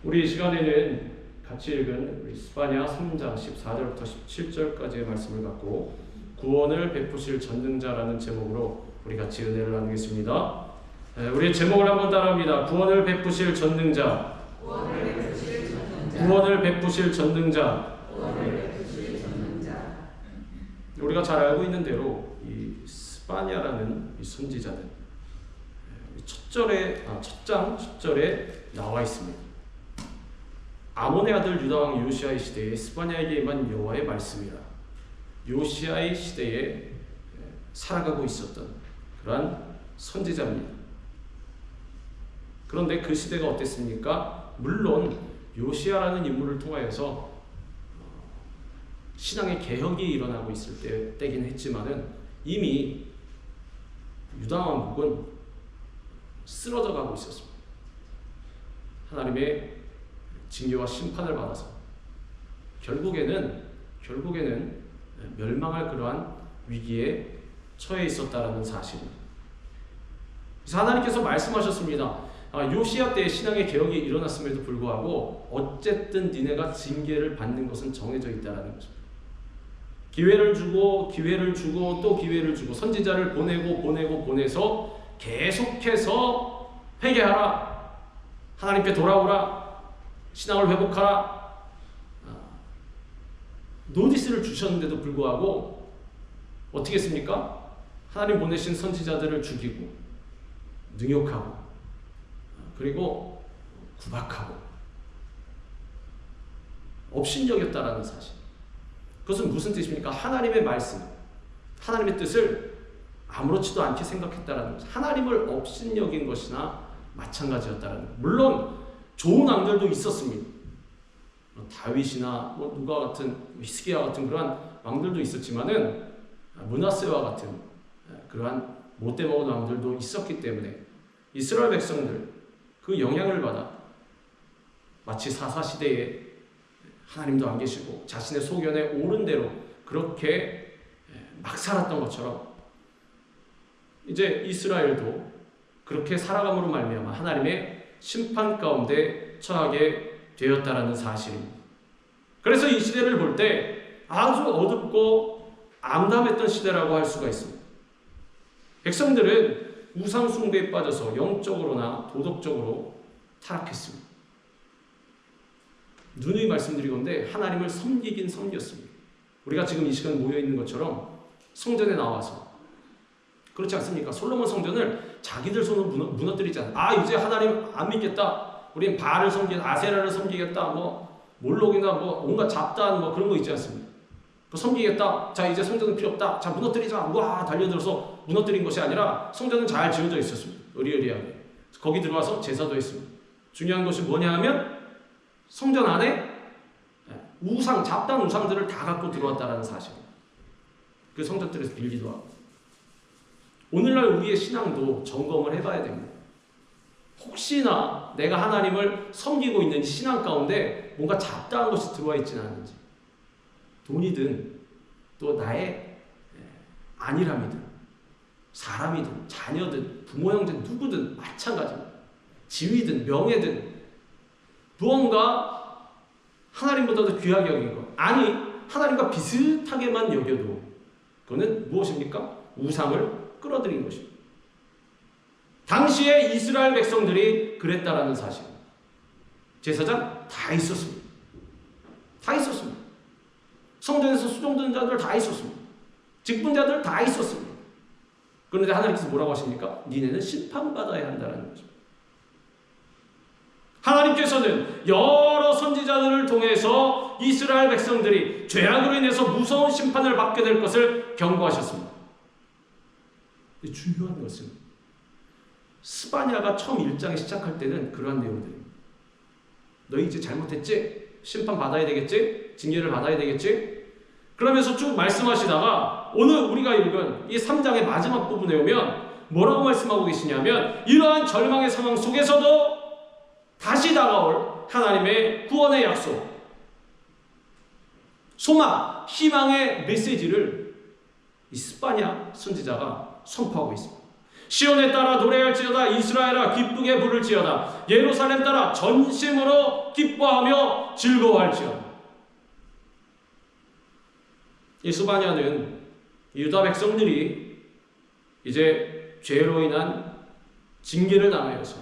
우리 이 시간에는 같이 읽은 우리 스바냐 3장 14절부터 17절까지의 말씀을 갖고 구원을 베푸실 전능자라는 제목으로 우리 같이 은혜를 나누겠습니다. 우리의 제목을 한번 따라합니다. 구원을 베푸실 전능자. 구원을 베푸실 전능자. 우리가 잘 알고 있는 대로 이 스바냐라는 이 선지자는 첫 장 10절에 나와 있습니다. 아몬의 아들 유다왕 요시아의 시대에 스바냐에게 임한 여호와의 말씀이라. 요시아의 시대에 살아가고 있었던 그러한 선지자입니다. 그런데 그 시대가 어땠습니까? 물론 요시아라는 인물을 통하여서 신앙의 개혁이 일어나고 있을 때긴 했지만은 이미 유다 왕국은 쓰러져 가고 있었습니다. 하나님의 징계와 심판을 받아서 결국에는 멸망할 그러한 위기에 처해 있었다라는 사실입니다. 그래서 하나님께서 말씀하셨습니다. 요시야 때에 신앙의 개혁이 일어났음에도 불구하고 어쨌든 니네가 징계를 받는 것은 정해져 있다라는 것입니다. 기회를 주고 또 기회를 주고 선지자를 보내서 계속해서 회개하라, 하나님께 돌아오라, 신앙을 회복하라, 노티스를 주셨는데도 불구하고 어떻게 했습니까? 하나님 보내신 선지자들을 죽이고 능욕하고 그리고 구박하고 업신여겼다라는 사실. 그것은 무슨 뜻입니까? 하나님의 말씀, 하나님의 뜻을 아무렇지도 않게 생각했다라는 것입니다. 하나님을 업신여긴 것이나 마찬가지였다라는 것. 물론 좋은 왕들도 있었습니다. 다윗이나 누가 같은 히스기야 같은 그러한 왕들도 있었지만은 므낫세와 같은 그러한 못돼 먹은 왕들도 있었기 때문에 이스라엘 백성들 그 영향을 받아 마치 사사 시대에 하나님도 안 계시고 자신의 소견에 옳은 대로 그렇게 막 살았던 것처럼 이제 이스라엘도 그렇게 살아감으로 말미암아 하나님의 심판 가운데 처하게 되었다라는 사실입니다. 그래서 이 시대를 볼 때 아주 어둡고 암담했던 시대라고 할 수가 있습니다. 백성들은 우상 숭배에 빠져서 영적으로나 도덕적으로 타락했습니다. 누누이 말씀드리건대 하나님을 섬기긴 섬겼습니다. 우리가 지금 이 시간 모여 있는 것처럼 성전에 나와서 그렇지 않습니까? 솔로몬 성전을 자기들 손으로 무너뜨리지 않아요. 이제 하나님 안 믿겠다. 우린 바알을 섬기겠다. 아세라를 섬기겠다. 몰록이나 온갖 잡다한 그런 거 있지 않습니까? 섬기겠다. 자, 이제 성전은 필요 없다. 자, 무너뜨리자. 와, 달려들어서 무너뜨린 것이 아니라 성전은 잘 지어져 있었습니다. 의리의리하게. 거기 들어와서 제사도 했습니다. 중요한 것이 뭐냐 하면 성전 안에 우상, 잡다한 우상들을 다 갖고 들어왔다라는 사실입니다. 그 성전들에서 빌기도 하고. 오늘날 우리의 신앙도 점검을 해봐야 됩니다. 혹시나 내가 하나님을 섬기고 있는 신앙 가운데 뭔가 잡다한 것이 들어와 있지는 않은지, 돈이든 또 나의 안일함이든 사람이든 자녀든 부모 형제든 누구든 마찬가지입니다. 지위든 명예든 무언가 하나님보다도 귀하게 여긴 것, 아니 하나님과 비슷하게만 여겨도 그거는 무엇입니까? 우상을 끌어들인 것입니다. 당시에 이스라엘 백성들이 그랬다라는 사실. 제사장 다 있었습니다. 다 있었습니다. 성전에서 수종드는 자들 다 있었습니다. 직분자들 다 있었습니다. 그런데 하나님께서 뭐라고 하십니까? 니네는 심판받아야 한다는 거죠. 하나님께서는 여러 선지자들을 통해서 이스라엘 백성들이 죄악으로 인해서 무서운 심판을 받게 될 것을 경고하셨습니다. 중요한 것은 스바냐가 처음 1장에 시작할 때는 그러한 내용들입니다. 너희 이제 잘못했지? 심판 받아야 되겠지? 징계를 받아야 되겠지? 그러면서 쭉 말씀하시다가 오늘 우리가 읽은 이 3장의 마지막 부분에 오면 뭐라고 말씀하고 계시냐면 이러한 절망의 상황 속에서도 다시 다가올 하나님의 구원의 약속, 소망, 희망의 메시지를 이 스바냐 선지자가 선포하고 있습니다. 시온에 따라 노래할지어다. 이스라엘아 기쁘게 부를지어다. 예루살렘 따라 전심으로 기뻐하며 즐거워할지어다. 이 스바냐는 유다 백성들이 이제 죄로 인한 징계를 당하여서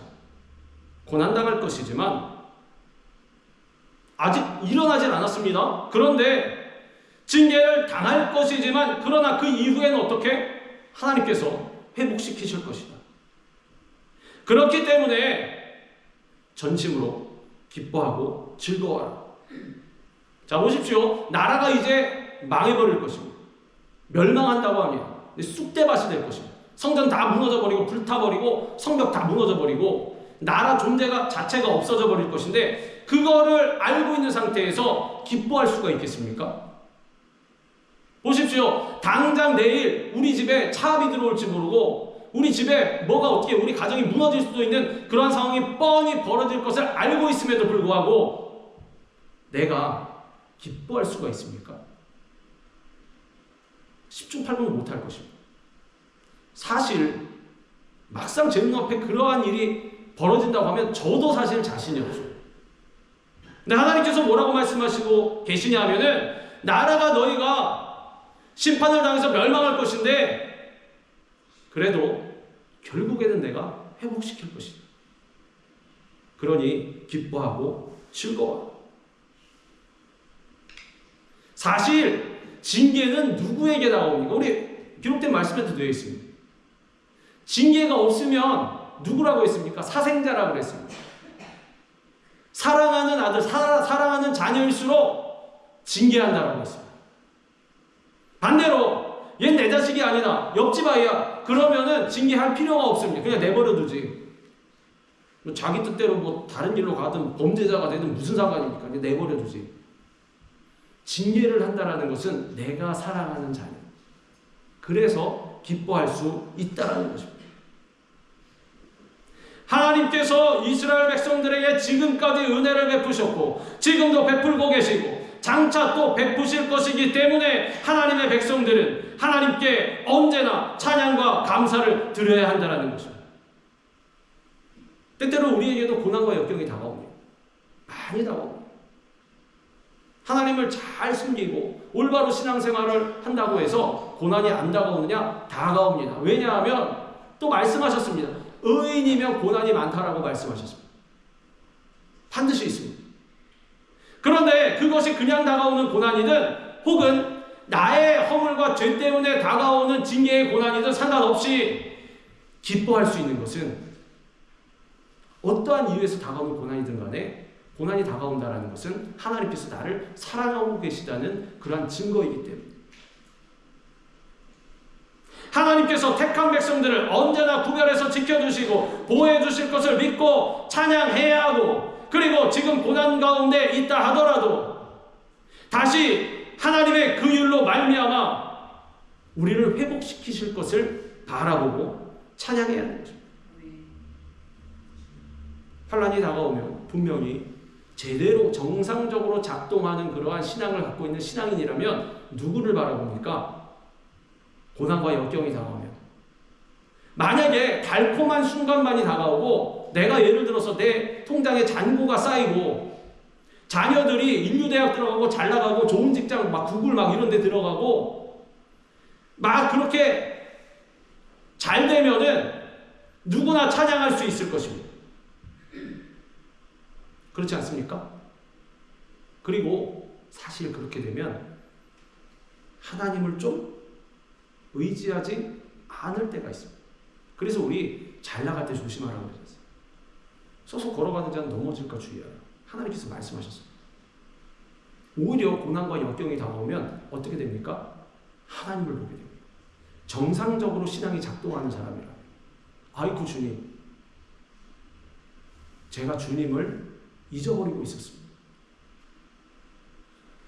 고난당할 것이지만 아직 일어나질 않았습니다. 그런데 징계를 당할 것이지만 그러나 그 이후에는 어떻게? 하나님께서 회복시키실 것이다. 그렇기 때문에 전심으로 기뻐하고 즐거워하라. 자, 보십시오. 나라가 이제 망해버릴 것입니다. 멸망한다고 합니다. 쑥대밭이 될 것입니다. 성전 다 무너져버리고 불타버리고 성벽 다 무너져버리고 나라 존재가 자체가 없어져 버릴 것인데 그거를 알고 있는 상태에서 기뻐할 수가 있겠습니까? 보십시오. 당장 내일 우리 집에 차압이 들어올지 모르고 우리 집에 뭐가 어떻게 우리 가정이 무너질 수도 있는 그런 상황이 뻔히 벌어질 것을 알고 있음에도 불구하고 내가 기뻐할 수가 있습니까? 10중 8구는 못할 것입니다. 사실 막상 제 눈앞에 그러한 일이 벌어진다고 하면 저도 사실 자신이 없어요. 근데 하나님께서 뭐라고 말씀하시고 계시냐 하면은 나라가 너희가 심판을 당해서 멸망할 것인데 그래도 결국에는 내가 회복시킬 것이다. 그러니 기뻐하고 즐거워. 사실 징계는 누구에게 나옵니까? 우리 기록된 말씀에도 되어 있습니다. 징계가 없으면 누구라고 했습니까? 사생자라고 했습니다. 사랑하는 아들, 사랑하는 자녀일수록 징계한다라고 했습니다. 반대로 얘는 내 자식이 아니다. 옆집 아이야. 그러면은 징계할 필요가 없습니다. 그냥 내버려두지. 자기 뜻대로 뭐 다른 길로 가든 범죄자가 되든 무슨 상관입니까? 그냥 내버려두지. 징계를 한다라는 것은 내가 사랑하는 자녀. 그래서 기뻐할 수 있다라는 것입니다. 하나님께서 이스라엘 백성들에게 지금까지 은혜를 베푸셨고 지금도 베풀고 계시고 장차 또 베푸실 것이기 때문에 하나님의 백성들은 하나님께 언제나 찬양과 감사를 드려야 한다는 것입니다. 때때로 우리에게도 고난과 역경이 다가옵니다. 많이 다가옵니다. 하나님을 잘 숨기고 올바로 신앙생활을 한다고 해서 고난이 안 다가오느냐? 다가옵니다. 왜냐하면 또 말씀하셨습니다. 의인이면 고난이 많다라고 말씀하셨습니다. 반드시 있습니다. 그런데 그것이 그냥 다가오는 고난이든 혹은 나의 허물과 죄 때문에 다가오는 징계의 고난이든 상관없이 기뻐할 수 있는 것은 어떠한 이유에서 다가오는 고난이든 간에 고난이 다가온다는 것은 하나님께서 나를 사랑하고 계시다는 그러한 증거이기 때문에 하나님께서 택한 백성들을 언제나 구별해서 지켜주시고 보호해주실 것을 믿고 찬양해야 하고 그리고 지금 고난 가운데 있다 하더라도 다시 하나님의 그 일로 말미암아 우리를 회복시키실 것을 바라보고 찬양해야 하는 거죠. 환난이 다가오면 분명히 제대로 정상적으로 작동하는 그러한 신앙을 갖고 있는 신앙인이라면 누구를 바라봅니까? 고난과 역경이 다가오면 만약에 달콤한 순간만이 다가오고 내가 예를 들어서 내 통장에 잔고가 쌓이고 자녀들이 인류대학 들어가고 잘 나가고 좋은 직장 막 구글 막 이런 데 들어가고 막 그렇게 잘 되면은 누구나 찬양할 수 있을 것입니다. 그렇지 않습니까? 그리고 사실 그렇게 되면 하나님을 좀 의지하지 않을 때가 있습니다. 그래서 우리 잘 나갈 때 조심하라고 그러셨어요. 서서 걸어가는 자는 넘어질까 주의하라. 하나님께서 말씀하셨습니다. 오히려 고난과 역경이 다가오면 어떻게 됩니까? 하나님을 보게 됩니다. 정상적으로 신앙이 작동하는 사람이라. 아이고 주님, 제가 주님을 잊어버리고 있었습니다.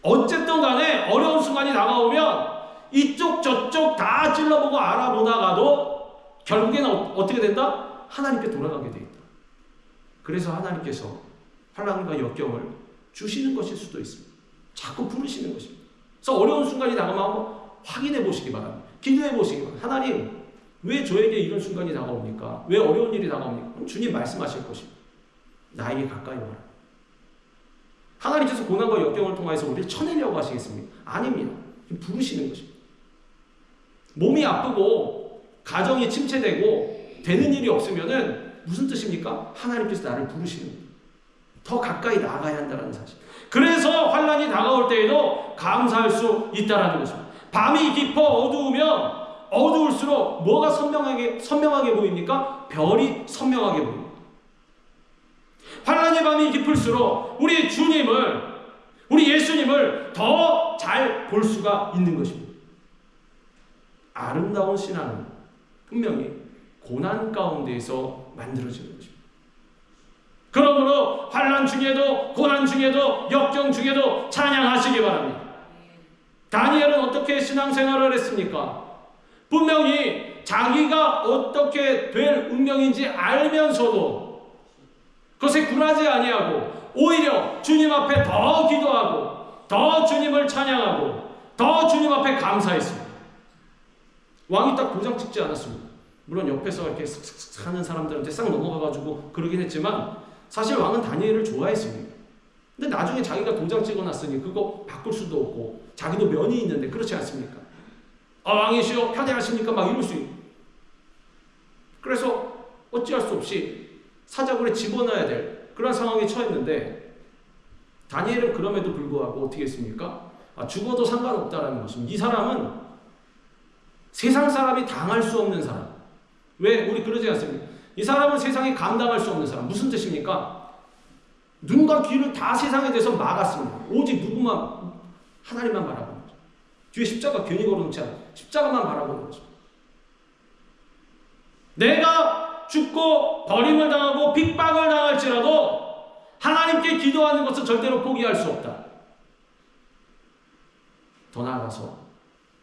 어쨌든 간에 어려운 순간이 다가오면 이쪽 저쪽 다 찔러보고 알아보다가도 결국에는 어떻게 된다? 하나님께 돌아가게 돼 있다. 그래서 하나님께서 환난과 역경을 주시는 것일 수도 있습니다. 자꾸 부르시는 것입니다. 그래서 어려운 순간이 다가오면 한번 확인해 보시기 바랍니다. 기도해 보시기 바랍니다. 하나님, 왜 저에게 이런 순간이 다가옵니까? 왜 어려운 일이 다가옵니까? 그럼 주님 말씀하실 것입니다. 나에게 가까이 와라. 하나님께서 고난과 역경을 통해서 우리를 쳐내려고 하시겠습니까? 아닙니다. 부르시는 것입니다. 몸이 아프고 가정이 침체되고 되는 일이 없으면은 무슨 뜻입니까? 하나님께서 나를 부르시는 거예요. 더 가까이 나아가야 한다는 사실. 그래서 환난이 다가올 때에도 감사할 수 있다는 것입니다. 밤이 깊어 어두우면 어두울수록 뭐가 선명하게 보입니까? 별이 선명하게 보입니다. 환난의 밤이 깊을수록 우리 주님을, 우리 예수님을 더 잘 볼 수가 있는 것입니다. 아름다운 신앙은 분명히 고난 가운데에서 만들어지는 것입니다. 그러므로 환난 중에도 고난 중에도 역경 중에도 찬양하시기 바랍니다. 다니엘은 어떻게 신앙생활을 했습니까? 분명히 자기가 어떻게 될 운명인지 알면서도 그것에 굴하지 아니하고 오히려 주님 앞에 더 기도하고 더 주님을 찬양하고 더 주님 앞에 감사했습니다. 왕이 딱 도장 찍지 않았습니다. 물론 옆에서 이렇게 슥슥슥 하는 사람들한테 싹 넘어가가지고 그러긴 했지만 사실 왕은 다니엘을 좋아했습니다. 근데 나중에 자기가 도장 찍어놨으니 그거 바꿀 수도 없고 자기도 면이 있는데 그렇지 않습니까? 왕이시여 편애하십니까? 막 이럴 수 있고. 그래서 어찌할 수 없이 사자굴에 집어넣어야 될 그런 상황에 처했는데 다니엘은 그럼에도 불구하고 어떻게 했습니까? 죽어도 상관없다라는 것입니다. 이 사람은 세상 사람이 당할 수 없는 사람. 왜? 우리 그러지 않습니까? 이 사람은 세상에 감당할 수 없는 사람. 무슨 뜻입니까? 눈과 귀를 다 세상에 대해서 막았습니다. 오직 누구만? 하나님만 바라보는 거죠. 뒤에 십자가 괜히 걸어놓지 않아요. 십자가만 바라보는 거죠. 내가 죽고 버림을 당하고 핍박을 당할지라도 하나님께 기도하는 것은 절대로 포기할 수 없다. 더 나아가서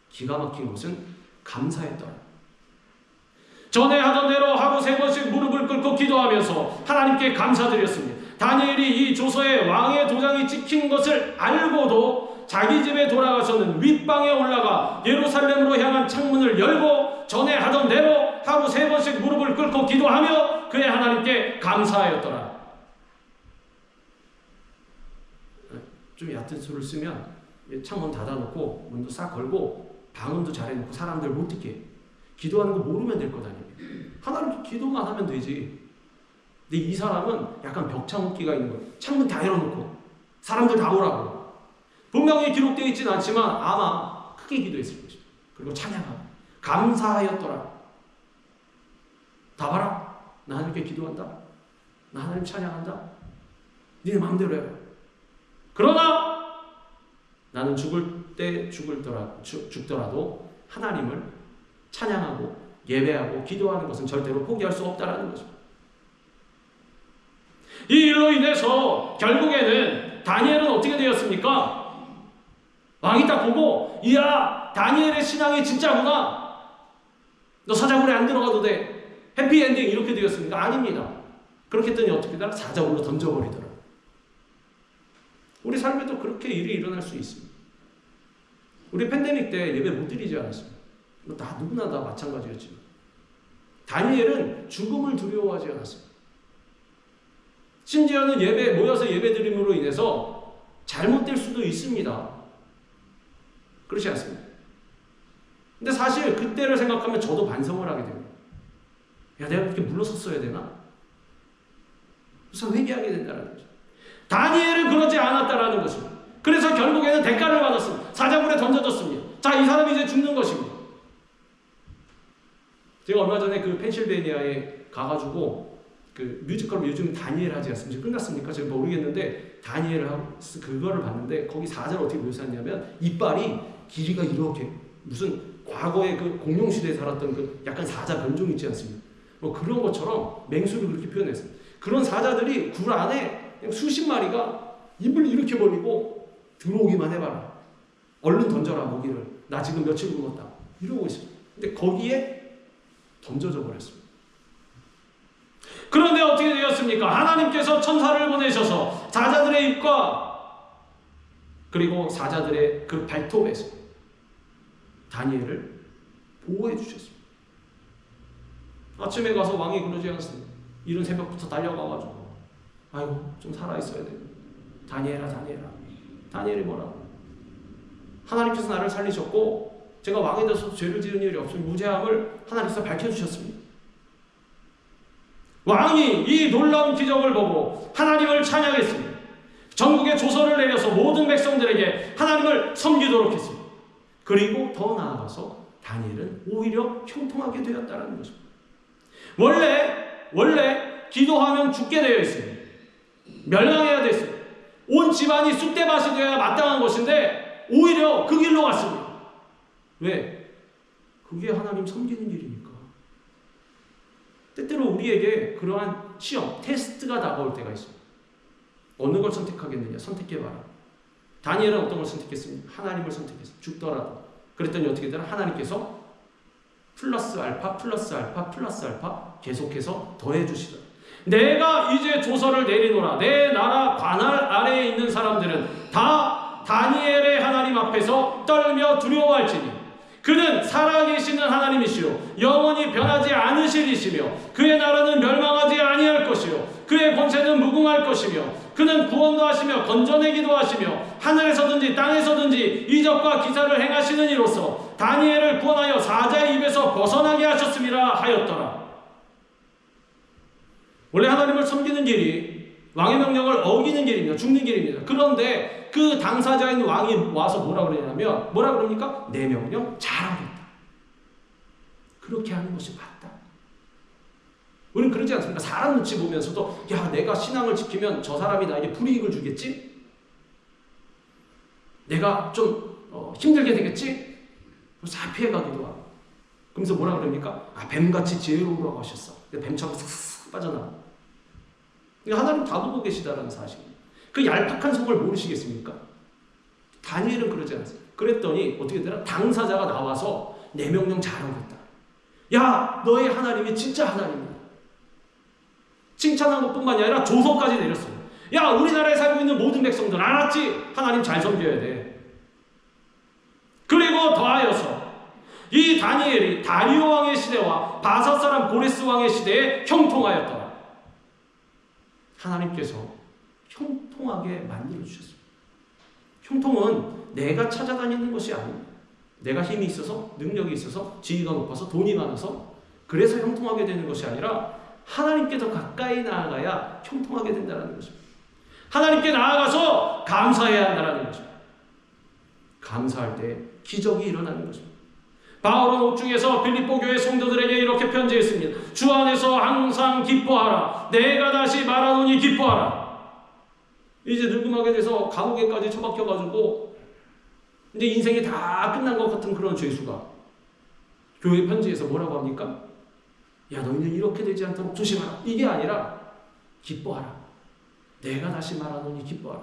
기가 막힌 것은 감사했더라. 전에 하던 대로 하루 3번씩 무릎을 꿇고 기도하면서 하나님께 감사드렸습니다. 다니엘이 이 조서에 왕의 도장이 찍힌 것을 알고도 자기 집에 돌아가서는 윗방에 올라가 예루살렘으로 향한 창문을 열고 전에 하던 대로 하루 3번씩 무릎을 꿇고 기도하며 그의 하나님께 감사하였더라. 좀 얕은 수를 쓰면 창문 닫아놓고 문도 싹 걸고 방음도 잘해놓고 사람들 못 듣게 기도하는 거 모르면 될 것 아닙니까? 하나님께 기도만 하면 되지. 근데 이 사람은 약간 벽창웃기가 있는 거예요. 창문 다 열어놓고 사람들 다 오라고. 분명히 기록되어 있지는 않지만 아마 크게 기도했을 것입니다. 그리고 찬양하고 감사하였더라. 다 봐라. 나 하나님께 기도한다. 나 하나님 찬양한다. 니네 마음대로 해라. 그러나 나는 죽을 때 죽더라도 하나님을 찬양하고 예배하고 기도하는 것은 절대로 포기할 수 없다라는 것입니다. 이 일로 인해서 결국에는 다니엘은 어떻게 되었습니까? 왕이 딱 보고 이야 다니엘의 신앙이 진짜구나. 너 사자굴에 안 들어가도 돼. 해피엔딩 이렇게 되었습니까? 아닙니다. 그렇게 했더니 어떻게 되나? 사자굴로 던져버리더라. 우리 삶에도 그렇게 일이 일어날 수 있습니다. 우리 팬데믹 때 예배 못 드리지 않았습니다. 다 누구나 다 마찬가지였지만 다니엘은 죽음을 두려워하지 않았습니다. 심지어는 예배 모여서 예배 드림으로 인해서 잘못될 수도 있습니다. 그렇지 않습니까? 근데 사실 그때를 생각하면 저도 반성을 하게 됩니다. 야, 내가 그렇게 물러섰어야 되나? 그래서 회개하게 된다는 거죠. 다니엘은 그러지 않았다라는 것입니다. 그래서 결국에는 대가를 받았습니다. 사자굴에 던져졌습니다. 자, 이 사람이 이제 죽는 것입니다. 제가 얼마 전에 그 펜실베니아에 가가지고 그 뮤지컬 요즘 다니엘 하지 않습니까? 끝났습니까? 제가 모르겠는데 다니엘을 하고 그거를 봤는데 거기 사자를 어떻게 묘사했냐면 이빨이 길이가 이렇게 무슨 과거에 그 공룡시대에 살았던 그 약간 사자 변종 있지 않습니까? 뭐 그런 것처럼 맹수를 그렇게 표현했어요. 그런 사자들이 굴 안에 그냥 수십 마리가 입을 이렇게 벌리고 들어오기만 해봐라. 얼른 던져라 먹이를. 나 지금 며칠 굶었다. 이러고 있어요. 근데 거기에 던져져 버렸습니다. 그런데 어떻게 되었습니까? 하나님께서 천사를 보내셔서 사자들의 입과 그리고 사자들의 그 발톱에서 다니엘을 보호해 주셨습니다. 아침에 가서 왕이 그러지 않습니다. 이른 새벽부터 달려가가지고 아이고 좀 살아있어야 돼. 다니엘이 뭐라고? 하나님께서 나를 살리셨고 제가 왕에 대해서 죄를 지은 일이 없으면 무죄함을 하나님께서 밝혀주셨습니다. 왕이 이 놀라운 기적을 보고 하나님을 찬양했습니다. 전국에 조서를 내려서 모든 백성들에게 하나님을 섬기도록 했습니다. 그리고 더 나아가서 다니엘은 오히려 형통하게 되었다는 것입니다. 원래 기도하면 죽게 되어 있습니다. 멸망해야 됐습니다. 온 집안이 쑥대밭이 되어야 마땅한 것인데 오히려 그 길로 갔습니다. 왜? 그게 하나님 섬기는 일이니까. 때때로 우리에게 그러한 시험, 테스트가 다가올 때가 있습니다. 어느 걸 선택하겠느냐? 선택해봐라. 다니엘은 어떤 걸 선택했습니까? 하나님을 선택했습니다. 죽더라도. 그랬더니 어떻게 되나? 하나님께서 플러스 알파 계속해서 더해주시더라. 내가 이제 조서를 내리노라. 내 나라 관할 아래에 있는 사람들은 다 다니엘의 하나님 앞에서 떨며 두려워할지니 그는 살아계시는 하나님이시요 영원히 변하지 않으실 이시며 그의 나라는 멸망하지 아니할 것이요 그의 권세는 무궁할 것이며 그는 구원도 하시며 건져내기도 하시며 하늘에서든지 땅에서든지 이적과 기사를 행하시는 이로써 다니엘을 구원하여 사자의 입에서 벗어나게 하셨음이라 하였더라. 원래 하나님을 섬기는 길이 왕의 명령을 어기는 길입니다. 죽는 길입니다. 그런데 그 당사자인 왕이 와서 뭐라 그러냐면 뭐라 그럽니까? 내 명령 잘하겠다. 그렇게 하는 것이 맞다. 우리는 그러지 않습니까? 사람 눈치 보면서도 야 내가 신앙을 지키면 저 사람이 나에게 불이익을 주겠지? 내가 좀 힘들게 되겠지? 싹 피해가기도 하고 그러면서 뭐라 그럽니까? 뱀같이 지혜로우라고 하셨어. 뱀처럼 싹 빠져나가. 하나님 다 보고 계시다라는 사실입니다. 그 얄팍한 속을 모르시겠습니까? 다니엘은 그러지 않았어요. 그랬더니 어떻게 되나? 당사자가 나와서 내 명령 잘하겠다. 야 너의 하나님이 진짜 하나님이다. 칭찬한 것뿐만이 아니라 조서까지 내렸어요. 야 우리나라에 살고 있는 모든 백성들 알았지? 하나님 잘 섬겨야 돼. 그리고 더하여서 이 다니엘이 다리오 왕의 시대와 바사 사람 고레스 왕의 시대에 형통하였더라. 하나님께서 형통하게 만들어주셨습니다. 형통은 내가 찾아다니는 것이 아닙니다. 내가 힘이 있어서 능력이 있어서 지위가 높아서 돈이 많아서 그래서 형통하게 되는 것이 아니라 하나님께 더 가까이 나아가야 형통하게 된다는 것입니다. 하나님께 나아가서 감사해야 한다는 것입니다. 감사할 때 기적이 일어나는 것입니다. 바울은 옥중에서 빌립보 교회 성도들에게 이렇게 편지했습니다. 주 안에서 항상 기뻐하라. 내가 다시 말하노니 기뻐하라. 이제 늙음하게 돼서 감옥에까지 처박혀가지고 이제 인생이 다 끝난 것 같은 그런 죄수가 교회 편지에서 뭐라고 합니까? 야 너희는 이렇게 되지 않도록 조심하라. 이게 아니라 기뻐하라. 내가 다시 말하노니 기뻐하라.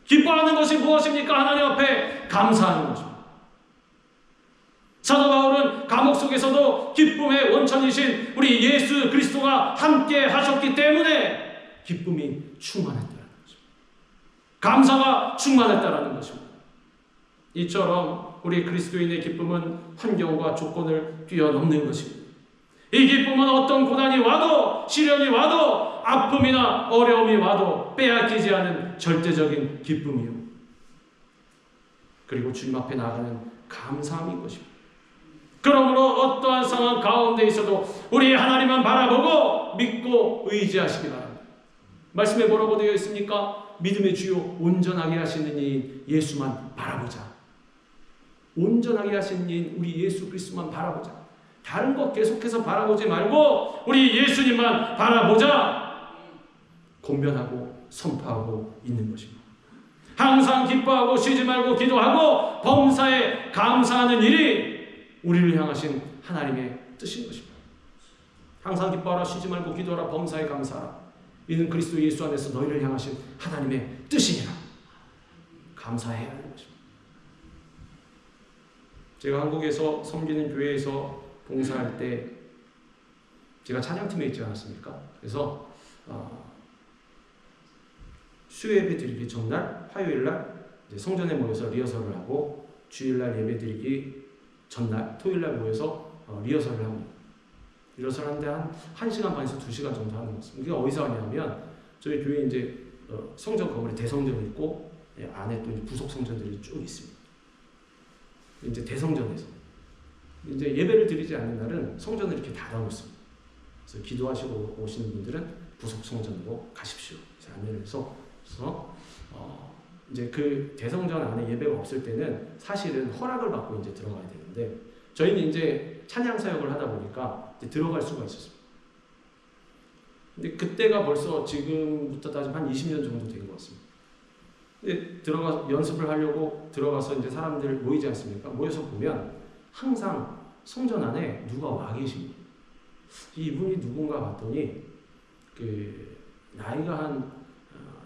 기뻐하는 것이 무엇입니까? 하나님 앞에 감사하는 것입니다. 사도 바울은 감옥 속에서도 기쁨의 원천이신 우리 예수 그리스도가 함께 하셨기 때문에 기쁨이 충만했다는 것입니다. 감사가 충만했다는 것입니다. 이처럼 우리 그리스도인의 기쁨은 환경과 조건을 뛰어넘는 것입니다. 이 기쁨은 어떤 고난이 와도 시련이 와도 아픔이나 어려움이 와도 빼앗기지 않은 절대적인 기쁨이요. 그리고 주님 앞에 나아가는 감사함인 것입니다. 그러므로 어떠한 상황 가운데 있어도 우리 하나님만 바라보고 믿고 의지하시기 바랍니다. 말씀에 뭐라고 되어 있습니까? 믿음의 주요 온전하게 하시는 이인 예수만 바라보자. 온전하게 하시는 이인 우리 예수 그리스도만 바라보자. 다른 것 계속해서 바라보지 말고 우리 예수님만 바라보자. 권면하고 선포하고 있는 것입니다. 항상 기뻐하고 쉬지 말고 기도하고 범사에 감사하는 일이 우리를 향하신 하나님의 뜻인 것입니다. 항상 기뻐하라 쉬지 말고 기도하라 범사에 감사하라. 이는 그리스도 예수 안에서 너희를 향하신 하나님의 뜻이니라. 감사해야 하는 것입니다. 제가 한국에서 섬기는 교회에서 봉사할 때 제가 찬양팀에 있지 않았습니까? 그래서 수요예배 드리기 전날 화요일날 성전에 모여서 리허설을 하고 주일날 예배 드리기 전날 토요일날 모여서 리허설을 합니다. 리허설 하는데 한 1시간 반에서 2시간 정도 하는 거죠. 이게 어디서 하냐면 저희 교회 이제 성전 건물에 대성전이 있고 안에 또 이제 부속 성전들이 쭉 있습니다. 이제 대성전에서 이제 예배를 드리지 않는 날은 성전을 이렇게 닫아놓습니다. 그래서 기도하시고 오시는 분들은 부속 성전으로 가십시오. 그래서 안내를 해서 이제 그 대성전 안에 예배가 없을 때는 사실은 허락을 받고 이제 들어가야 되는데 저희는 이제 찬양 사역을 하다 보니까 이제 들어갈 수가 있었습니다. 근데 그때가 벌써 지금부터 따지면 한 20년 정도 된 것 같습니다. 근데 들어가 연습을 하려고 들어가서 이제 사람들 모이지 않습니까? 모여서 보면 항상 성전 안에 누가 와 계십니다. 이분이 누군가 봤더니 그 나이가 한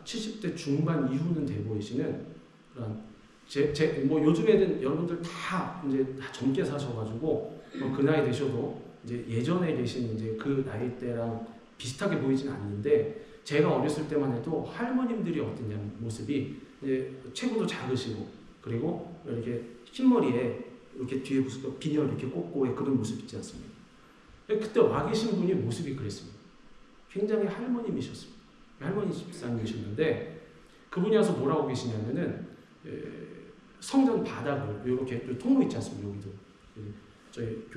70대 중반 이후는 돼 보이시는 그런 뭐 요즘에는 여러분들 다 이제 다 젊게 사셔가지고 그 나이 되셔도 이제 예전에 계신 이제 그 나이대랑 비슷하게 보이진 않는데 제가 어렸을 때만 해도 할머님들이 어떤 모습이 이제 체구도 작으시고 그리고 이렇게 흰머리에 이렇게 뒤에 무슨 비녀 이렇게 꽂고 그런 모습 있지 않습니까? 그때 와 계신 분이 모습이 그랬습니다. 굉장히 할머님이셨습니다. 할머니 집사님이셨는데 그분이 와서 뭐라고 계시냐면은 성전 바닥을 이렇게 통로 있지 않습니까? 여기도 저희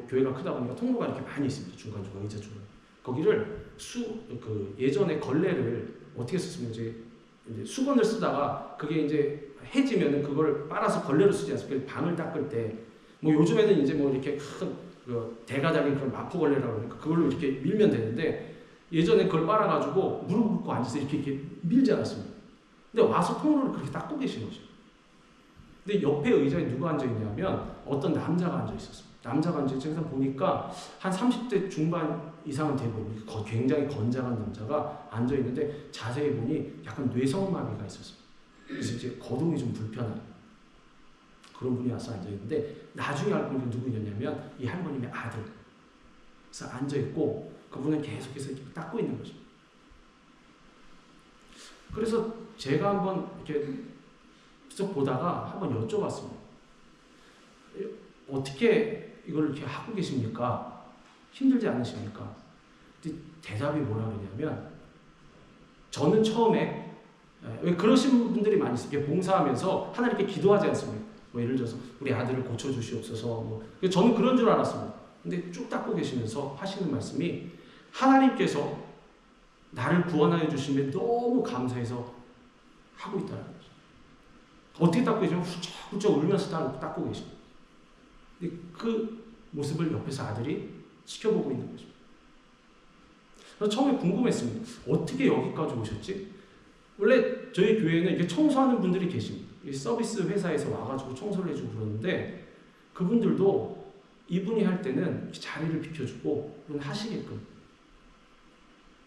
교회가 크다 보니까 통로가 이렇게 많이 있습니다. 중간중간 의자 중간 거기를 예전에 걸레를 어떻게 썼으면 이제 수건을 쓰다가 그게 이제 해지면은 그걸 빨아서 걸레로 쓰지 않습니까? 방을 닦을 때 뭐 요즘에는 이제 뭐 이렇게 큰 대가 달린 그런 마포 걸레라고 그러니까 그걸로 이렇게 밀면 되는데 예전에 그걸 빨아가지고 무릎 꿇고 앉아서 이렇게 밀지 않았습니다. 근데 와서 통로를 그렇게 닦고 계신 거죠. 근데 옆에 의자에 누가 앉아있냐면 어떤 남자가 앉아있었습니다. 남자가 앉아있어서 보니까 한 30대 중반 이상은 돼 보입니다. 굉장히 건장한 남자가 앉아있는데 자세히 보니 약간 뇌성마비가 있었습니다. 그래서 이제 거동이 좀 불편한 그런 분이 와서 앉아있는데 나중에 알고 보니 누구냐면 이 할머님의 아들. 그래서 앉아있고 그분은 계속해서 이렇게 닦고 있는 거죠. 그래서 제가 한번 이렇게 쭉 보다가 한번 여쭤봤습니다. 어떻게 이걸 이렇게 하고 계십니까? 힘들지 않으십니까? 대답이 뭐라 그러냐면 저는 처음에 왜 그러신 분들이 많이 있어요. 봉사하면서 하나님께 기도하지 않습니까? 뭐 예를 들어서 우리 아들을 고쳐주시옵소서 뭐 저는 그런 줄 알았습니다. 근데 쭉 닦고 계시면서 하시는 말씀이 하나님께서 나를 구원하여 주시면 너무 감사해서 하고 있다는 거죠. 어떻게 닦고 계시냐면 훌쩍훌쩍 울면서 닦고 계십니다. 근데 그 모습을 옆에서 아들이 지켜보고 있는 거죠. 그래서 처음에 궁금했습니다. 어떻게 여기까지 오셨지? 원래 저희 교회는 이렇게 청소하는 분들이 계십니다. 서비스 회사에서 와가지고 청소를 해주고 그러는데 그분들도 이분이 할 때는 자리를 비켜주고 하시게끔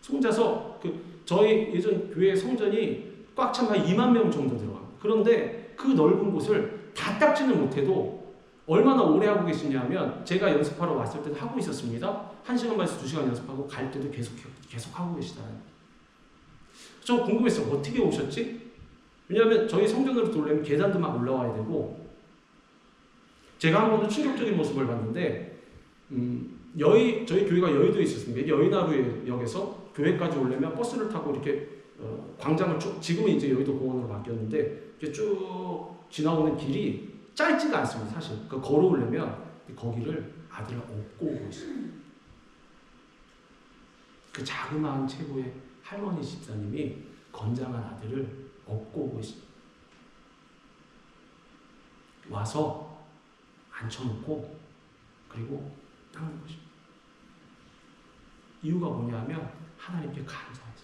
혼자서 저희 예전 교회 성전이 꽉 차면 한 2만 명 정도 들어갑니다. 그런데 그 넓은 곳을 다 닦지는 못해도 얼마나 오래 하고 계시냐면 제가 연습하러 왔을 때도 하고 있었습니다. 1시간 반에서 2시간 연습하고 갈 때도 계속 하고 계시다는. 저 궁금했어요. 어떻게 오셨지? 왜냐하면 저희 성전으로 들어오려면 계단도 막 올라와야 되고 제가 한 번도 충격적인 모습을 봤는데 저희 교회가 여의도에 있었습니다. 여의나루역에서 교회까지 오려면 버스를 타고 이렇게 광장을 쭉 지금은 이제 여의도 공원으로 바뀌었는데 이렇게 쭉 지나오는 길이 짧지가 않습니다. 사실 걸어오려면 거기를 아들을 업고 오고 있어요. 그 자그마한 체구의 할머니 집사님이 건장한 아들을 업고 오고 있습니다. 와서 앉혀놓고 그리고 닦는 것입니다. 이유가 뭐냐면 하나님께 감사해서.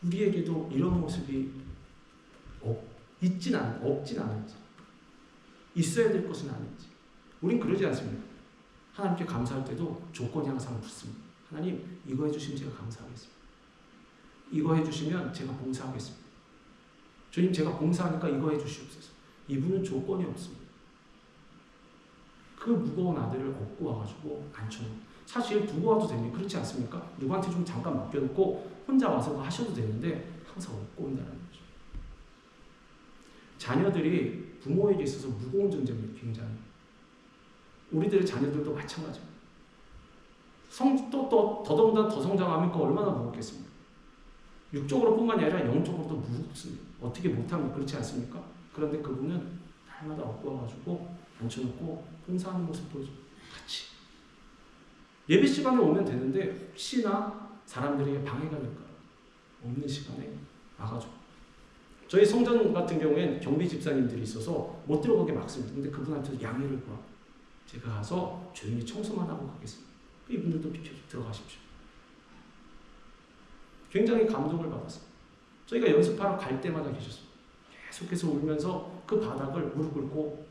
우리에게도 이런 모습이 없진 않을지 있어야 될 것은 아닌지 우린 그러지 않습니다. 하나님께 감사할 때도 조건이 항상 붙습니다. 하나님 이거 해주시면 제가 감사하겠습니다. 이거 해주시면 제가 봉사하겠습니다. 주님 제가 봉사하니까 이거 해주시옵소서. 이분은 조건이 없습니다. 그 무거운 아들을 업고 와가지고 앉혀놓고 사실 두고 와도 됩니다. 그렇지 않습니까? 누구한테 좀 잠깐 맡겨놓고 혼자 와서 하셔도 되는데 항상 업고 온다는 거죠. 자녀들이 부모에게 있어서 무거운 존재입니다. 굉장히. 우리들의 자녀들도 마찬가지입니다. 또 더더군다나 더 성장하면 그 얼마나 무겁겠습니까? 육적으로 뿐만이 아니라 영적으로도 무겁습니다. 어떻게 못하면 그렇지 않습니까? 그런데 그분은 날마다 업고와가지고 앉혀놓고 봉사하는 모습 보여줘요. 같이. 예배 시간에 오면 되는데 혹시나 사람들에게 방해가 될까 없는 시간에 와가지고. 저희 성전 같은 경우엔 경비 집사님들이 있어서 못 들어가게 막습니다. 근데 그분한테 양해를 구하. 제가 가서 조용히 청소만 하고 가겠습니다. 이분들도 들어가십시오. 굉장히 감동을 받았어요. 저희가 연습하러 갈 때마다 계셨어요. 계속해서 울면서 그 바닥을 무릎 꿇고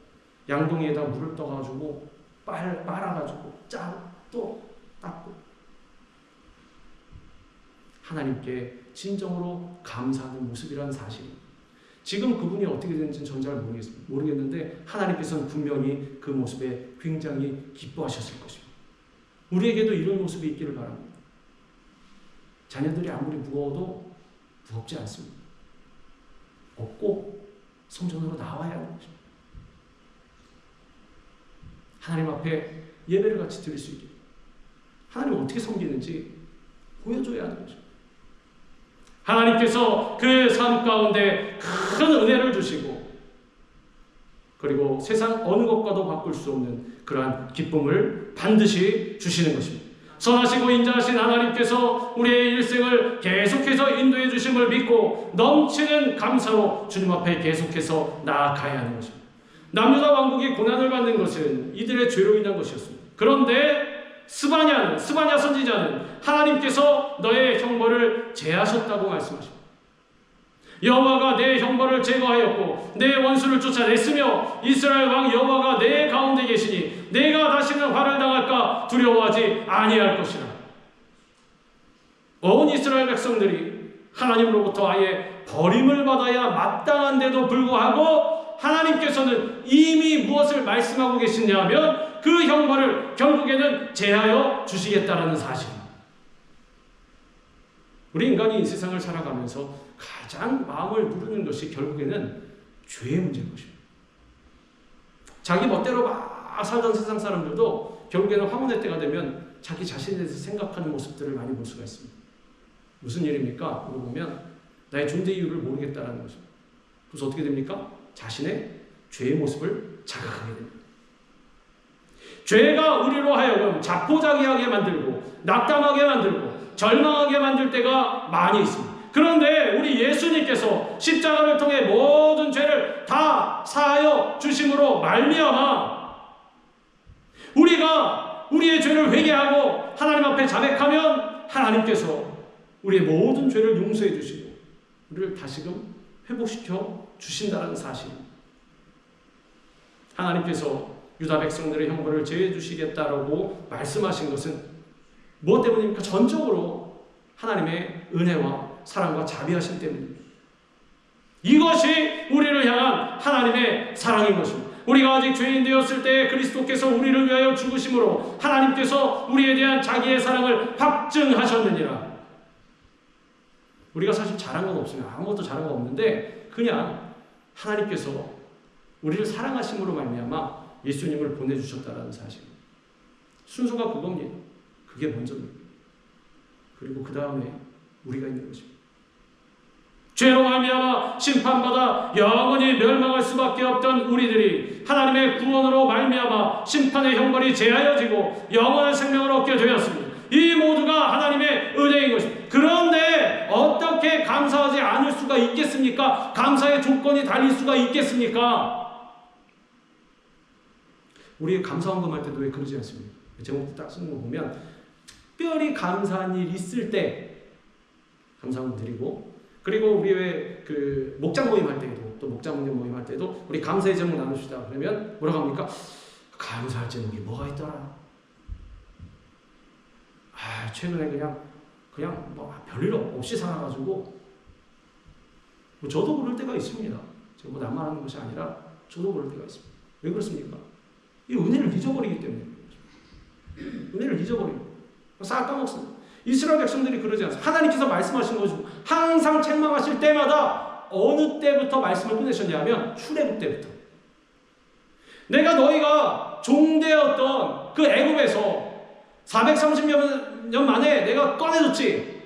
양동이에다 물을 떠가지고 빨아가지고 또 닦고 하나님께 진정으로 감사하는 모습이라는 사실입니다. 지금 그분이 어떻게 되는지는 전 잘 모르겠는데 하나님께서는 분명히 그 모습에 굉장히 기뻐하셨을 것입니다. 우리에게도 이런 모습이 있기를 바랍니다. 자녀들이 아무리 무거워도 무겁지 않습니다. 꼭 성전으로 나와야 하는 것입니다. 하나님 앞에 예배를 같이 드릴 수 있게 하나님 어떻게 섬기는지 보여줘야 하는 것입니다. 하나님께서 그 삶 가운데 큰 은혜를 주시고 그리고 세상 어느 것과도 바꿀 수 없는 그러한 기쁨을 반드시 주시는 것입니다. 선하시고 인자하신 하나님께서 우리의 일생을 계속해서 인도해 주심을 믿고 넘치는 감사로 주님 앞에 계속해서 나아가야 하는 것입니다. 남유다 왕국이 고난을 받는 것은 이들의 죄로 인한 것이었습니다. 그런데 스바냐 선지자는 하나님께서 너의 형벌을 제하셨다고 말씀하십니다. 여호와가 내 형벌을 제거하였고 내 원수를 쫓아냈으며 이스라엘 왕 여호와가 내 가운데 계시니 내가 다시는 화를 당할까 두려워하지 아니할 것이라. 온 이스라엘 백성들이 하나님으로부터 아예 버림을 받아야 마땅한데도 불구하고 하나님께서는 이미 무엇을 말씀하고 계시냐 하면 그 형벌을 결국에는 제하여 주시겠다라는 사실입니다. 우리 인간이 이 세상을 살아가면서 가장 마음을 누르는 것이 결국에는 죄의 문제인 것입니다. 자기 멋대로 막 살던 세상 사람들도 결국에는 황혼의 때가 되면 자기 자신에 대해서 생각하는 모습들을 많이 볼 수가 있습니다. 무슨 일입니까? 물어보면 나의 존재 이유를 모르겠다라는 것입니다. 그래서 어떻게 됩니까? 자신의 죄의 모습을 자각하게 됩니다. 죄가 우리로 하여금 자포자기하게 만들고 낙담하게 만들고 절망하게 만들 때가 많이 있습니다. 그런데 우리 예수님께서 십자가를 통해 모든 죄를 다 사하여 주심으로 말미암아 우리가 우리의 죄를 회개하고 하나님 앞에 자백하면 하나님께서 우리의 모든 죄를 용서해 주시고 우리를 다시금 회복시켜 주신다는 사실입니다. 하나님께서 유다 백성들의 형벌을 제해 주시겠다라고 말씀하신 것은 무엇 때문입니까? 전적으로 하나님의 은혜와 사랑과 자비하심 때문입니다. 이것이 우리를 향한 하나님의 사랑인 것입니다. 우리가 아직 죄인 되었을 때 그리스도께서 우리를 위하여 죽으심으로 하나님께서 우리에 대한 자기의 사랑을 확증하셨느니라. 우리가 사실 잘한 건 없으면 아무것도 잘한 건 없는데 그냥 하나님께서 우리를 사랑하심으로 말미암아 예수님을 보내주셨다는 사실. 순서가 그겁니다. 그게 먼저입니다. 그리고 그 다음에 우리가 있는 것입니다. 죄로 말미암아 심판받아 영원히 멸망할 수밖에 없던 우리들이 하나님의 구원으로 말미암아 심판의 형벌이 제하여지고 영원한 생명을 얻게 되었습니다. 이 모두가 하나님의 은혜인 것입니다. 그런데 어떻게 감사하지 않을 수가 있겠습니까? 감사의 조건이 달릴 수가 있겠습니까? 우리 감사헌금 할 때도 왜 그러지 않습니까? 제목도 딱 쓰는 거 보면 특별히 감사한 일 있을 때 감사헌금 드리고 그리고 우리 왜 그 목장 모임 할 때도 또 목장 모임 할 때도 우리 감사의 제목 나눕시다. 그러면 뭐라고 합니까? 감사할 제목이 뭐가 있더라? 최근에 그냥 뭐 별일 없이 살아가지고 뭐 저도 그럴 때가 있습니다. 제가 뭐 남말하는 것이 아니라 저도 그럴 때가 있습니다. 왜 그렇습니까? 이 은혜를 잊어버리기 때문에 은혜를 잊어버리고 싹 까먹습니다. 이스라엘 백성들이 그러지 않습니다. 하나님께서 말씀하신 것이고 항상 책망하실 때마다 어느 때부터 말씀을 꺼내셨냐면 출애굽 때부터 내가 너희가 종되었던 그 애굽에서 430년 만에 내가 꺼내줬지.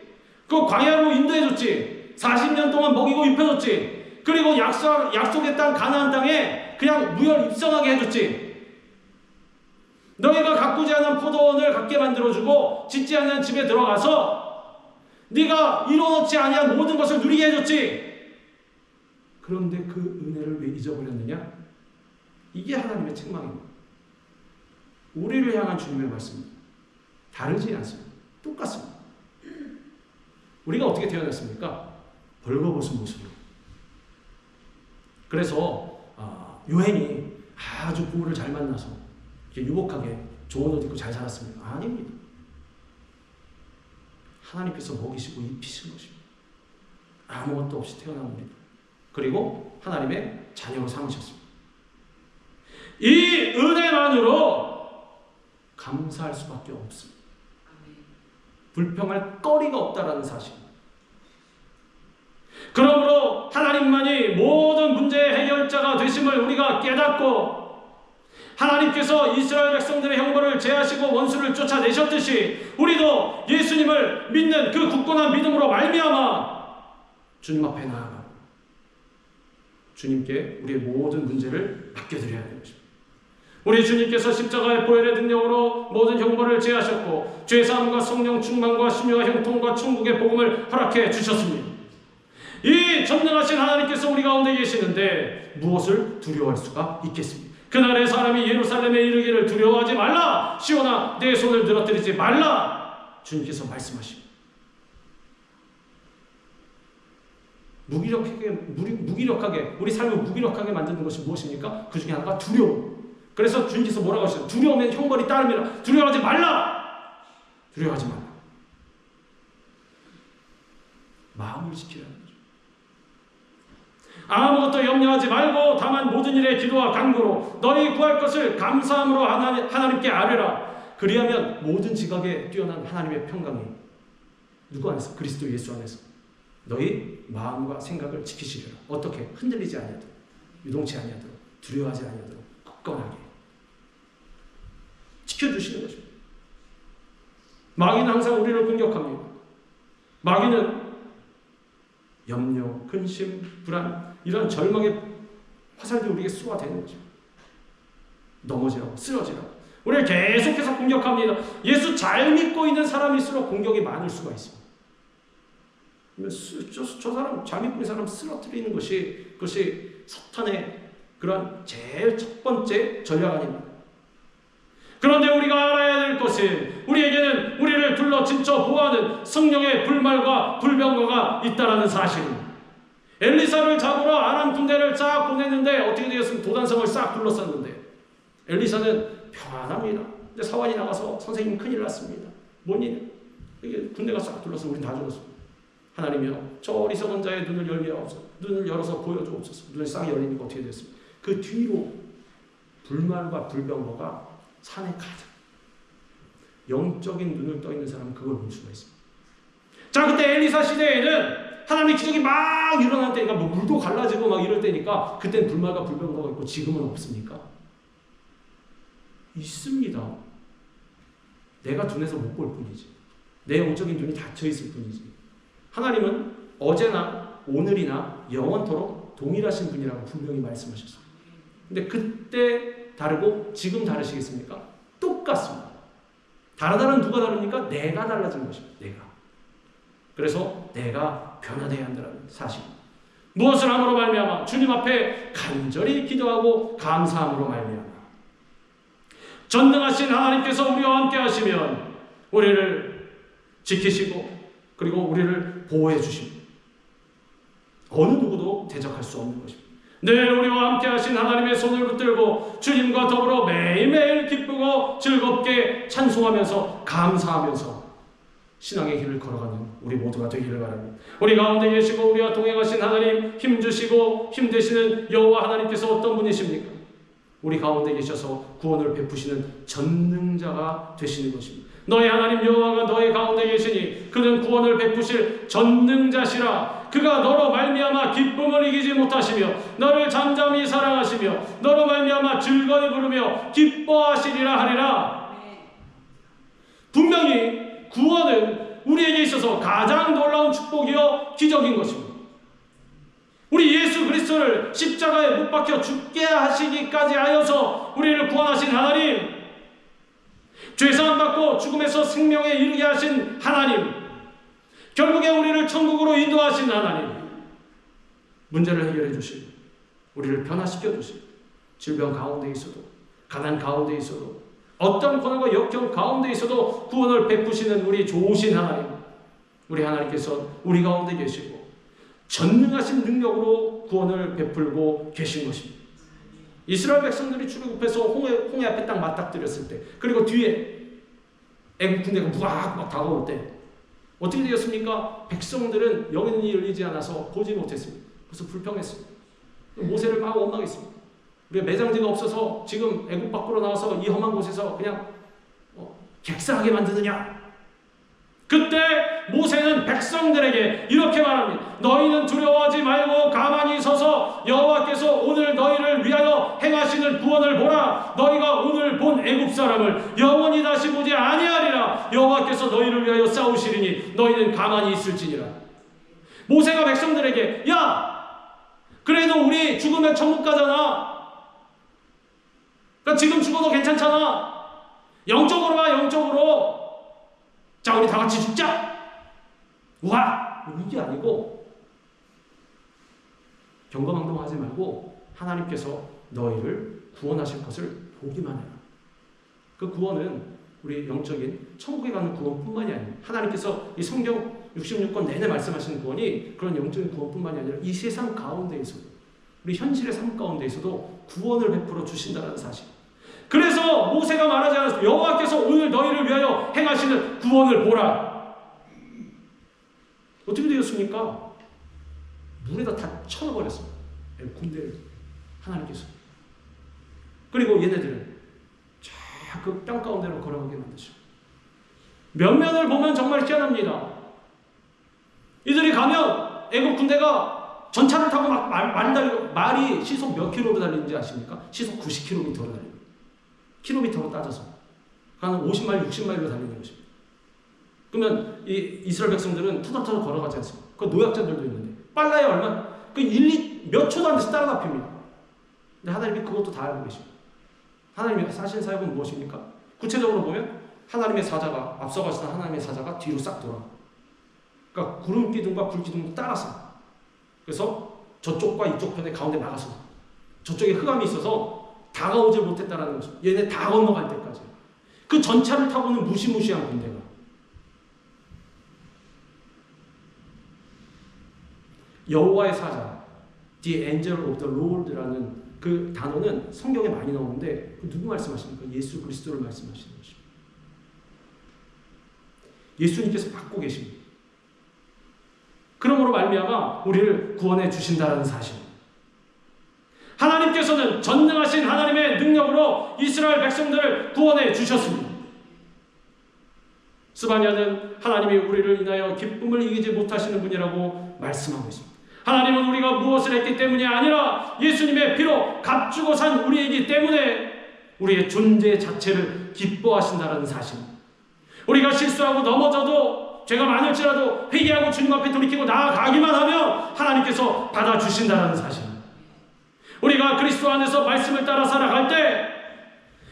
그 광야로 인도해줬지. 40년 동안 먹이고 입혀줬지. 그리고 약속의 땅 가나안 땅에 그냥 무혈 입성하게 해줬지. 너희가 가꾸지 않은 포도원을 갖게 만들어주고 짓지 않은 집에 들어가서 네가 이뤄놓지 아니한 모든 것을 누리게 해줬지. 그런데 그 은혜를 왜 잊어버렸느냐? 이게 하나님의 책망입니다. 우리를 향한 주님의 말씀입니다. 다르지 않습니다. 똑같습니다. 우리가 어떻게 태어났습니까? 벌거벗은 모습으로. 그래서 요행이 아주 부부를 잘 만나서 유복하게 좋은 옷 입고 잘 살았습니다. 아닙니다. 하나님께서 먹이시고 입히신 것입니다. 아무것도 없이 태어난 우리들. 그리고 하나님의 자녀로 삼으셨습니다. 이 은혜만으로 감사할 수밖에 없습니다. 불평할 거리가 없다라는 사실입니다. 그러므로 하나님만이 모든 문제의 해결자가 되심을 우리가 깨닫고 하나님께서 이스라엘 백성들의 형벌을 제하시고 원수를 쫓아내셨듯이 우리도 예수님을 믿는 그 굳건한 믿음으로 말미암아 주님 앞에 나아가 주님께 우리의 모든 문제를 맡겨드려야 하는 것입니다. 우리 주님께서 십자가의 보혈의 능력으로 모든 형벌을 제하셨고 죄사함과 성령 충만과 심령과 형통과 천국의 복음을 허락해 주셨습니다. 이 전능하신 하나님께서 우리 가운데 계시는데 무엇을 두려워할 수가 있겠습니까? 그날에 사람이 예루살렘에 이르기를 두려워하지 말라. 시온아 내 손을 늘어뜨리지 말라. 주님께서 말씀하십니다. 무기력하게 우리 삶을 무기력하게 만드는 것이 무엇입니까? 그 중에 하나가 두려움. 그래서 주님께서 뭐라고 하셨어요? 두려우면 형벌이 따릅니다. 두려워하지 말라. 두려워하지 말라. 마음을 지키라는 거죠. 아무것도 염려하지 말고 다만 모든 일에 기도와 간구로 너희 구할 것을 감사함으로 하나님께 아뢰라. 그리하면 모든 지각에 뛰어난 하나님의 평강이 누구 안에서? 그리스도 예수 안에서 너희 마음과 생각을 지키시리라. 어떻게? 흔들리지 아니하도록, 유동치 아니하도록, 두려워하지 아니하도록 굳건하게 지켜주시는 것입니다. 마귀는 항상 우리를 공격합니다. 마귀는 염려, 근심, 불안 이런 절망의 화살들이 우리에게 쏘아대는 거죠. 넘어지라고, 쓰러지라고 우리를 계속해서 공격합니다. 예수 잘 믿고 있는 사람일수록 공격이 많을 수가 있습니다. 저 사람 잘 믿고 있는 사람 쓰러뜨리는 것이 그것이 사탄의 그런 제일 첫 번째 전략 아닙니다. 그런데 우리가 알아야 될 것은 우리에게는 우리를 둘러 진쳐 보호하는 성령의 불말과 불병거가 있다는 사실입니다. 엘리사를 잡으러 아람 군대를 싹 보냈는데 어떻게 되었습니까? 도단성을 싹 둘러쌌는데 엘리사는 평안합니다. 근데 사환이 나가서 선생님 큰일 났습니다. 뭔 일? 이게 군대가 싹 둘러서 우린 다 죽었습니다. 하나님이요 저 어리석은 자의 눈을 열리옵소서. 눈을 열어서 보여주옵소서. 눈이 싹 열리니까 어떻게 됐습니까? 그 뒤로 불말과 불병거가 산에 가득. 영적인 눈을 떠 있는 사람은 그걸 볼 수가 있습니다. 자, 그때 엘리사 시대에는 하나님의 기적이 막 일어날 때니까 뭐 물도 갈라지고 막 이럴 때니까 그때는 불말과 불병거가 있고 지금은 없습니까? 있습니다. 내가 눈에서 못 볼 뿐이지. 내 영적인 눈이 닫혀 있을 뿐이지. 하나님은 어제나 오늘이나 영원토록 동일하신 분이라고 분명히 말씀하셨습니다. 근데 그때 다르고 지금 다르시겠습니까? 똑같습니다. 다르다는 누가 다릅니까? 내가 달라진 것입니다. 내가. 그래서 내가 변화되어야 한다는 사실. 무엇을 함으로 말미암아? 주님 앞에 간절히 기도하고 감사함으로 말미암아. 전능하신 하나님께서 우리와 함께 하시면 우리를 지키시고 그리고 우리를 보호해 주십니다. 어느 누구도 대적할 수 없는 것입니다. 늘 우리와 함께 하신 하나님의 손을 붙들고 주님과 더불어 매일매일 기쁘고 즐겁게 찬송하면서 감사하면서 신앙의 길을 걸어가는 우리 모두가 되기를 바랍니다. 우리 가운데 계시고 우리와 동행하신 하나님, 힘주시고 힘되시는 여호와 하나님께서 어떤 분이십니까? 우리 가운데 계셔서 구원을 베푸시는 전능자가 되시는 것입니다. 너희 하나님 여호와가 너희 가운데 계시니 그는 구원을 베푸실 전능자시라. 그가 너로 말미암아 기쁨을 이기지 못하시며 너를 잠잠히 사랑하시며 너로 말미암아 즐거이 부르며 기뻐하시리라 하리라. 분명히 구원은 우리에게 있어서 가장 놀라운 축복이요 기적인 것입니다. 우리 예수 그리스도를 십자가에 못 박혀 죽게 하시기까지 하여서 우리를 구원하신 하나님, 죄사함 받고 죽음에서 생명에 이르게 하신 하나님, 결국에 우리를 천국으로 인도하신 하나님, 문제를 해결해 주시고 우리를 변화시켜 주시고 질병 가운데 있어도 가난 가운데 있어도 어떤 고난과 역경 가운데 있어도 구원을 베푸시는 우리 좋으신 하나님, 우리 하나님께서 우리 가운데 계시고 전능하신 능력으로 구원을 베풀고 계신 것입니다. 이스라엘 백성들이 출애굽해서 홍해 앞에 딱 맞닥뜨렸을 때, 그리고 뒤에 애국 군대가 막 다가올 때 어떻게 되었습니까? 백성들은 영혼이 열리지 않아서 보지 못했습니다. 그래서 불평했습니다. 모세를 막 원망했습니다. 우리가 매장지가 없어서 지금 애국 밖으로 나와서 이 험한 곳에서 그냥 객사하게 만드느냐? 그때 모세는 백성들에게 이렇게 말합니다. 너희는 두려워하지 말고 가만히 서서 여호와께서 오늘 너희를 위하여 행하시는 구원을 보라. 너희가 오늘 본 애굽 사람을 영원히 다시 보지 아니하리라. 여호와께서 너희를 위하여 싸우시리니 너희는 가만히 있을지니라. 모세가 백성들에게, 야, 그래도 우리 죽으면 천국 가잖아. 그러니까 지금 죽어도 괜찮잖아. 영적으로 봐, 영적으로. 자, 우리 다 같이 죽자. 와, 이게 아니고 경거망동하지 말고 하나님께서 너희를 구원하실 것을 보기만 해라. 그 구원은 우리 영적인 천국에 가는 구원뿐만이 아닙니다. 하나님께서 이 성경 66권 내내 말씀하시는 구원이 그런 영적인 구원뿐만이 아니라 이 세상 가운데에서도, 우리 현실의 삶 가운데에서도 구원을 베풀어 주신다는 사실. 그래서 모세가 말하지 않았습니다. 여호와께서 오늘 너희를 위하여 행하시는 구원을 보라. 어떻게 되었습니까? 물에다 다 쳐넣어버렸습니다. 군대를 하나님께서. 그리고 얘네들은 그 땅 가운데로 걸어가게 만드시고, 면면을 보면 정말 희한합니다. 이들이 가면 애국 군대가 전차를 타고 막 말이 시속 몇 킬로로 달리는지 아십니까? 시속 90km로 달립니다. 킬로미터로 따져서 한 50마일, 60마일로 달리는 것입니다. 그러면 이 이스라엘 백성들은 터덕터덕 걸어가지 않습니다. 그 노약자들도 있는데 빨라야 얼마? 그 1, 몇 초도 안 돼서 따라잡힙니다. 근데 하나님이 그것도 다 알고 계십니다. 하나님이 하신 사역은 무엇입니까? 구체적으로 보면 하나님의 사자가, 앞서가시던 하나님의 사자가 뒤로 싹 돌아. 그러니까 구름 기둥과 불 기둥을 따라서, 그래서 저쪽과 이쪽 편의 가운데 나가서 저쪽에 흑암이 있어서 다가오지 못했다라는 거죠. 얘네 다 건너갈 때까지. 그 전차를 타고는 무시무시한 군대가. 여호와의 사자, The Angel of the Lord라는 그 단어는 성경에 많이 나오는데 누구 말씀하십니까? 예수 그리스도를 말씀하시는 것입니다. 예수님께서 받고 계십니다. 그러므로 말미암아 우리를 구원해 주신다는 사실. 하나님께서는 전능하신 하나님의 능력으로 이스라엘 백성들을 구원해 주셨습니다. 스바냐는 하나님이 우리를 인하여 기쁨을 이기지 못하시는 분이라고 말씀하고 있습니다. 하나님은 우리가 무엇을 했기 때문이 아니라 예수님의 피로 값주고 산 우리이기 때문에 우리의 존재 자체를 기뻐하신다는 사실. 우리가 실수하고 넘어져도, 죄가 많을지라도 회개하고 주님 앞에 돌이키고 나아가기만 하면 하나님께서 받아주신다는 사실. 우리가 그리스도 안에서 말씀을 따라 살아갈 때,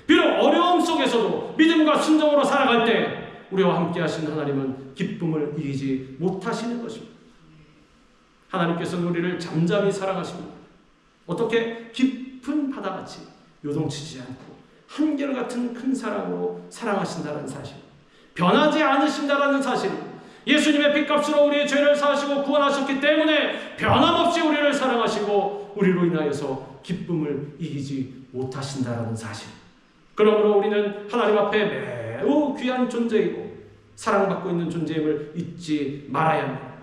비록 어려움 속에서도 믿음과 순종으로 살아갈 때 우리와 함께 하신 하나님은 기쁨을 이기지 못하시는 것입니다. 하나님께서는 우리를 잠잠히 사랑하십니다. 어떻게? 깊은 바다같이 요동치지 않고 한결같은 큰 사랑으로 사랑하신다는 사실, 변하지 않으신다는 사실, 예수님의 핏값으로 우리의 죄를 사하시고 구원하셨기 때문에 변함없이 우리를 사랑하시고 우리로 인하여서 기쁨을 이기지 못하신다는 사실. 그러므로 우리는 하나님 앞에 매우 귀한 존재이고 사랑받고 있는 존재임을 잊지 말아야 합니다.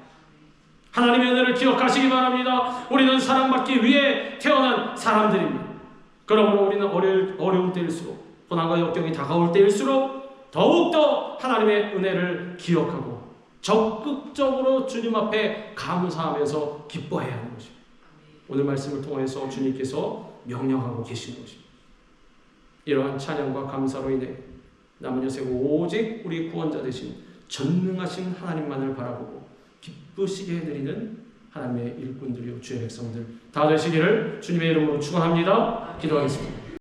하나님의 은혜를 기억하시기 바랍니다. 우리는 사랑받기 위해 태어난 사람들입니다. 그러므로 우리는 어려운 때일수록, 고난과 역경이 다가올 때일수록 더욱더 하나님의 은혜를 기억하고 적극적으로 주님 앞에 감사하면서 기뻐해야 하는 것입니다. 오늘 말씀을 통해서 주님께서 명령하고 계시는 것입니다. 이러한 찬양과 감사로 인해 남은 여생 오직 우리 구원자 되신 전능하신 하나님만을 바라보고 기쁘시게 해드리는 하나님의 일꾼들이요 주의 백성들 다 되시기를 주님의 이름으로 축원합니다. 기도하겠습니다.